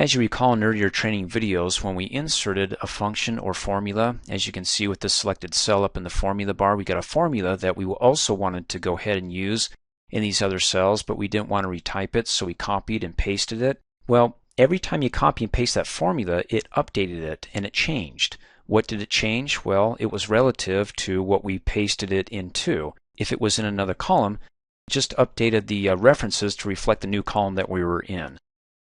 As you recall in earlier training videos, when we inserted a function or formula, as you can see with this selected cell up in the formula bar, we got a formula that we also wanted to go ahead and use in these other cells, but we didn't want to retype it, so we copied and pasted it. Well, every time you copy and paste that formula, it updated it and it changed. What did it change? Well, it was relative to what we pasted it into. If it was in another column, it just updated the references to reflect the new column that we were in.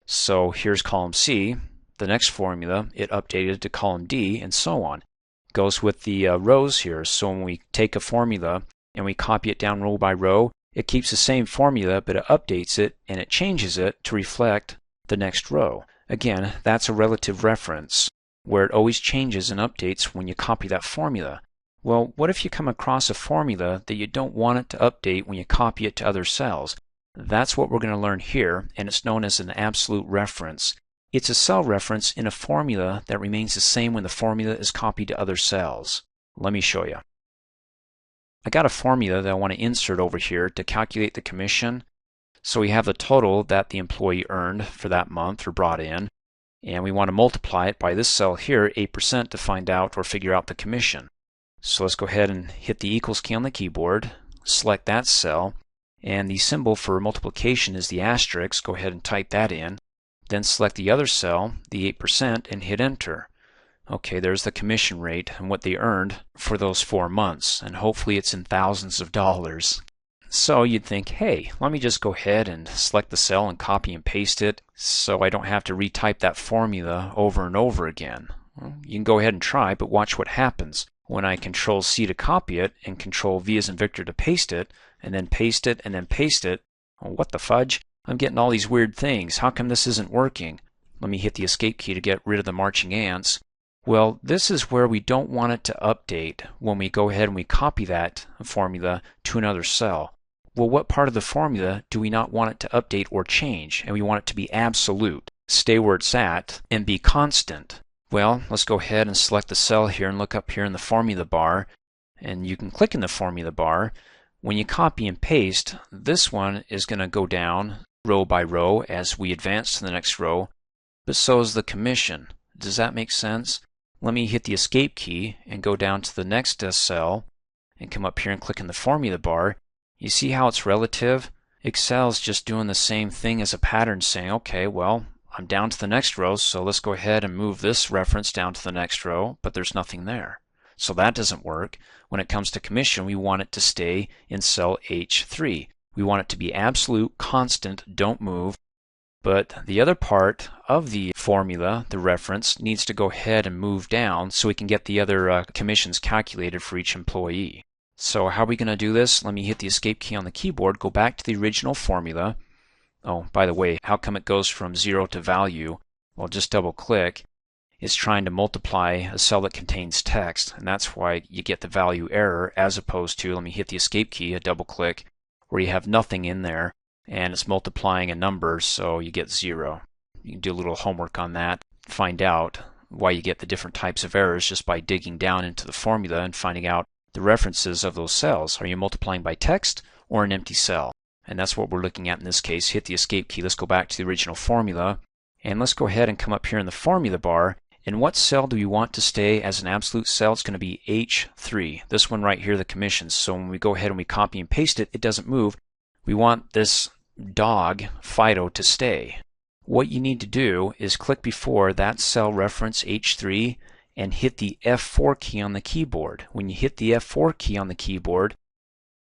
So here's column C. The next formula, it updated to column D, and so on. Goes with the rows here. So when we take a formula and we copy it down row by row, it keeps the same formula, but it updates it and it changes it to reflect the next row. Again, that's a relative reference where it always changes and updates when you copy that formula. Well, what if you come across a formula that you don't want it to update when you copy it to other cells? That's what we're going to learn here, and it's known as an absolute reference. It's a cell reference in a formula that remains the same when the formula is copied to other cells. Let me show you. I got a formula that I want to insert over here to calculate the commission. So we have the total that the employee earned for that month or brought in, and we want to multiply it by this cell here, 8%, to find out or figure out the commission. So let's go ahead and hit the equals key on the keyboard, select that cell, and the symbol for multiplication is the asterisk. Go ahead and type that in. Then select the other cell, the 8%, and hit enter. Okay, there's the commission rate and what they earned for those 4 months, and hopefully it's in thousands of dollars. So you'd think, hey, let me just go ahead and select the cell and copy and paste it so I don't have to retype that formula over and over again. Well, you can go ahead and try, but watch what happens. When I Control C to copy it and Control V as in Victor to paste it, and then paste it and then paste it, well, what the fudge? I'm getting all these weird things. How come this isn't working? Let me hit the escape key to get rid of the marching ants. Well, this is where we don't want it to update when we go ahead and we copy that formula to another cell. Well, what part of the formula do we not want it to update or change? And we want it to be absolute, stay where it's at, and be constant. Well, let's go ahead and select the cell here and look up here in the formula bar, and you can click in the formula bar. When you copy and paste, this one is going to go down row by row as we advance to the next row, but so is the commission. Does that make sense? Let me hit the escape key and go down to the next cell and come up here and click in the formula bar. You see how it's relative? Excel's just doing the same thing as a pattern, saying, okay, well, I'm down to the next row, so let's go ahead and move this reference down to the next row, but there's nothing there. So that doesn't work. When it comes to commission, we want it to stay in cell H3. We want it to be absolute, constant, don't move. But the other part of the formula, the reference, needs to go ahead and move down so we can get the other commissions calculated for each employee. So how are we going to do this? Let me hit the escape key on the keyboard, go back to the original formula. Oh, by the way, how come it goes from 0 to value? Well, just double click. It's trying to multiply a cell that contains text, and that's why you get the value error, as opposed to, let me hit the escape key, a double click, where you have nothing in there, and it's multiplying a number, so you get 0. You can do a little homework on that, find out why you get the different types of errors just by digging down into the formula and finding out the references of those cells. Are you multiplying by text or an empty cell? And that's what we're looking at in this case. Hit the escape key. Let's go back to the original formula, and let's go ahead and come up here in the formula bar. And what cell do we want to stay as an absolute cell? It's going to be H3. This one right here, the commissions. So when we go ahead and we copy and paste it, it doesn't move. We want this dog, Fido, to stay. What you need to do is click before that cell reference H3 and hit the F4 key on the keyboard. When you hit the F4 key on the keyboard,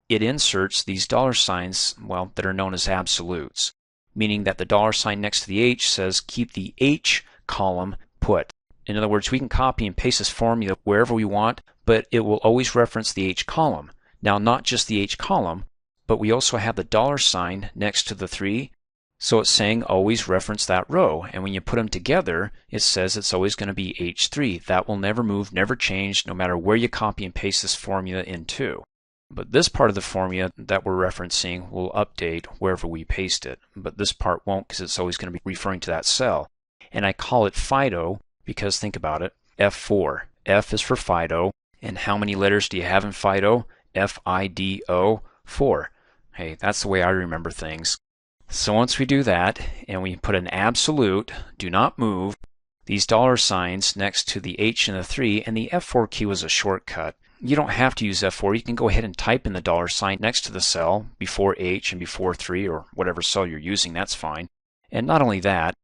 it inserts these dollar signs, well, that are known as absolutes, meaning that the dollar sign next to the H says keep the H column put. In other words, we can copy and paste this formula wherever we want, but it will always reference the H column. Now, not just the H column, but we also have the dollar sign next to the 3, so it's saying always reference that row. And when you put them together, it says it's always going to be H3. That will never move, never change, no matter where you copy and paste this formula into. But this part of the formula that we're referencing will update wherever we paste it. But this part won't, because it's always going to be referring to that cell. And I call it Fido because, think about it, F4. F is for Fido. And how many letters do you have in Fido? F-I-D-O, 4. Hey, that's the way I remember things. So once we do that and we put an absolute, do not move, these dollar signs next to the H and the 3, and the F4 key was a shortcut. You don't have to use F4. You can go ahead and type in the dollar sign next to the cell before H and before 3 or whatever cell you're using. That's fine. And not only that,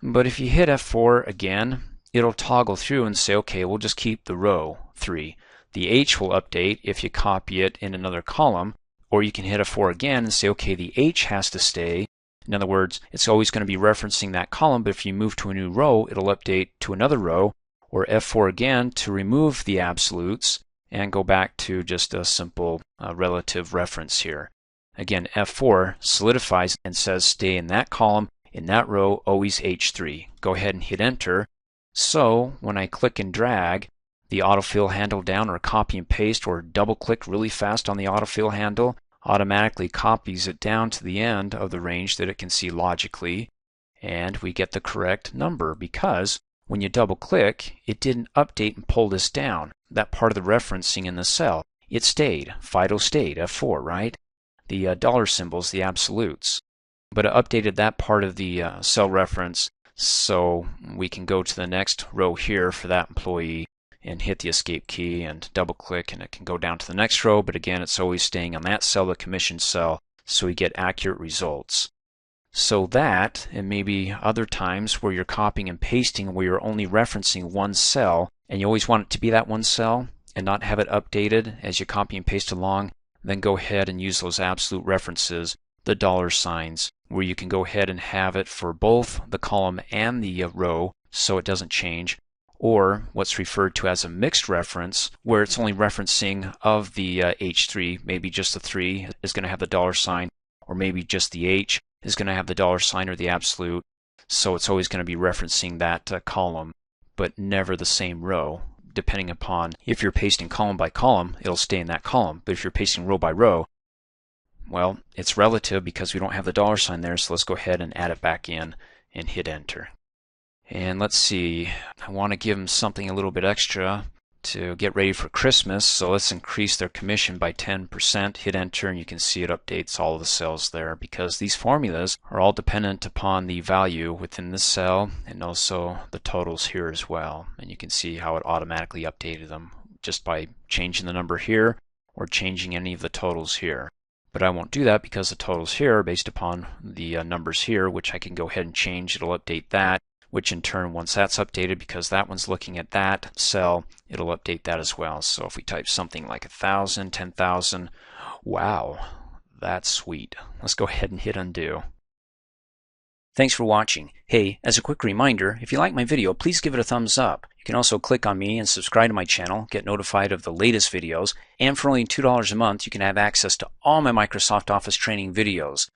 but if you hit F4 again, it'll toggle through and say, okay, we'll just keep the row 3. The H will update if you copy it in another column, or you can hit F4 again and say, okay, the H has to stay. In other words, it's always going to be referencing that column, but if you move to a new row, it'll update to another row, or F4 again to remove the absolutes and go back to just a simple relative reference here. Again, F4 solidifies and says stay in that column, in that row, always H3. Go ahead and hit enter. So when I click and drag the autofill handle down, or copy and paste, or double click really fast on the autofill handle, automatically copies it down to the end of the range that it can see logically, and we get the correct number because when you double click, it didn't update and pull this down, that part of the referencing in the cell. It stayed. Fido stayed, F4, right? The dollar symbols, the absolutes. But it updated that part of the cell reference, so we can go to the next row here for that employee and hit the escape key and double click, and it can go down to the next row, but again it's always staying on that cell, the commission cell, so we get accurate results. So that, and maybe other times where you're copying and pasting where you're only referencing one cell and you always want it to be that one cell and not have it updated as you copy and paste along, then go ahead and use those absolute references, the dollar signs, where you can go ahead and have it for both the column and the row so it doesn't change, or what's referred to as a mixed reference, where it's only referencing of the H3, maybe just the 3 is going to have the dollar sign, or maybe just the H is going to have the dollar sign or the absolute, so it's always going to be referencing that column, but never the same row. Depending upon if you're pasting column by column, it'll stay in that column, but if you're pasting row by row, well, it's relative because we don't have the dollar sign there, so let's go ahead and add it back in and hit enter. And let's see, I want to give them something a little bit extra to get ready for Christmas, so let's increase their commission by 10%, hit enter, and you can see it updates all of the cells there because these formulas are all dependent upon the value within the cell and also the totals here as well. And you can see how it automatically updated them just by changing the number here or changing any of the totals here. But I won't do that because the totals here are based upon the numbers here, which I can go ahead and change. It'll update that, which in turn, once that's updated, because that one's looking at that cell, it'll update that as well. So if we type something like 1,000, 10,000, wow, that's sweet. Let's go ahead and hit undo. Thanks for watching. Hey, as a quick reminder, if you like my video, please give it a thumbs up. You can also click on me and subscribe to my channel, get notified of the latest videos, and for only $2 a month, you can have access to all my Microsoft Office training videos.